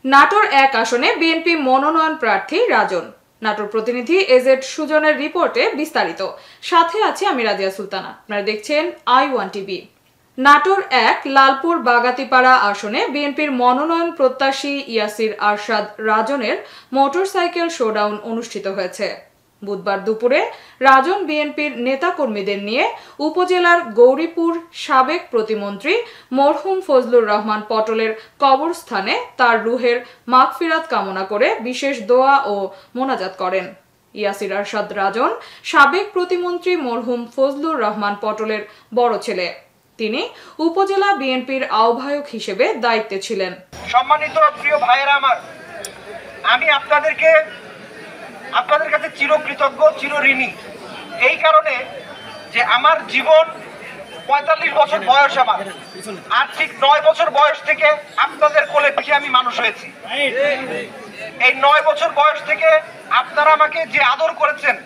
নাটোর ১ আসনে বিএনপি মনোনয়ন প্রার্থী রাজন। নাটোর প্রতিনিধি এজেড সুজনের রিপোর্টে বিস্তারিত। সাথে আছি আমি রাজিয়া সুলতানা। আপনারা দেখছেন i1 টিভি। নাটোর ১ লালপুর বাগাতিপাড়া আসনে বিএনপির মনোনয়ন প্রত্যাশী ইয়াসির আরশাদ রাজনের মোটরসাইকেল শোডাউন অনুষ্ঠিত হয়েছে। বুধবার দুপুরে রাজন বিএনপির নেতাকর্মীদের নিয়ে উপজেলার গৌরীপুর সাবেক প্রতিমন্ত্রী মরহুম ফজলুর রহমান পটলের কবরস্থানে তার রুহের মাগফিরাত কামনা করে বিশেষ দোয়া ও মোনাজাত করেন। ইয়াসির আরশাদ রাজন সাবেক প্রতিমন্ত্রী মরহুম ফজলুর রহমান পটলের বড় ছেলে। তিনি উপজেলা বিএনপির আহ্বায়ক হিসেবে দায়িত্বে ছিলেন। সম্মানিত প্রিয় ভাইয়েরা আমার, আমি আপনাদের কাছে চিরকৃতজ্ঞ, চিরঋণী এই কারণে যে আমার জীবন ৪৫ বছর বয়স আমার, আর ঠিক ৯ বছর বয়স থেকে আপনাদের কোলে পিঠে আমি মানুষ হয়েছি। এই ৯ বছর বয়স থেকে আপনারা আমাকে যে আদর করেছেন,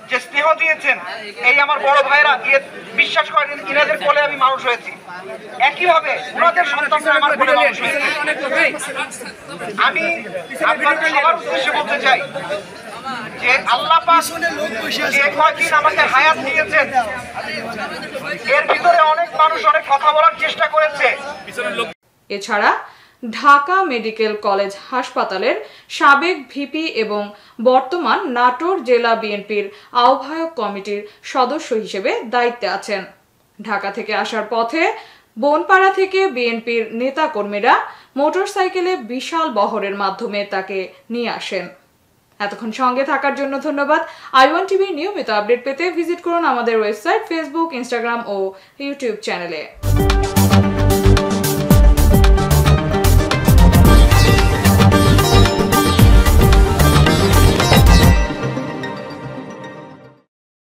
যে স্নেহ দিয়েছেন, এই আমার বড় ভাইরা বিশ্বাস করেন ইনাদের কোলে আমি মানুষ হয়েছি। একইভাবে ওনাদের সন্তানরা আমার কোলে মানুষ হয়েছে। আমি আপনাদের সবার উদ্দেশ্যে বলতে চাই যে আল্লাহ পাক যে কয়দিন আমাকে হায়াত দিয়েছেন, এর ভিতরে অনেক মানুষ অনেক কথা বলার চেষ্টা করেছে। এছাড়া ঢাকা মেডিকেল কলেজ হাসপাতালের সাবেক ভিপি এবং বর্তমান নাটোর জেলা বিএনপির আহ্বায়ক কমিটির সদস্য হিসেবে দায়িত্বে আছেন। ঢাকা থেকে আসার পথে বনপাড়া থেকে বিএনপির নেতাকর্মীরা মোটরসাইকেলে বিশাল বহরের মাধ্যমে তাকে নিয়ে আসেন। এতক্ষণ সঙ্গে থাকার জন্য ধন্যবাদ। i1 টিভির নিয়মিত আপডেট পেতে ভিজিট করুন আমাদের ওয়েবসাইট, ফেসবুক, ইনস্টাগ্রাম ও ইউটিউব চ্যানেলে।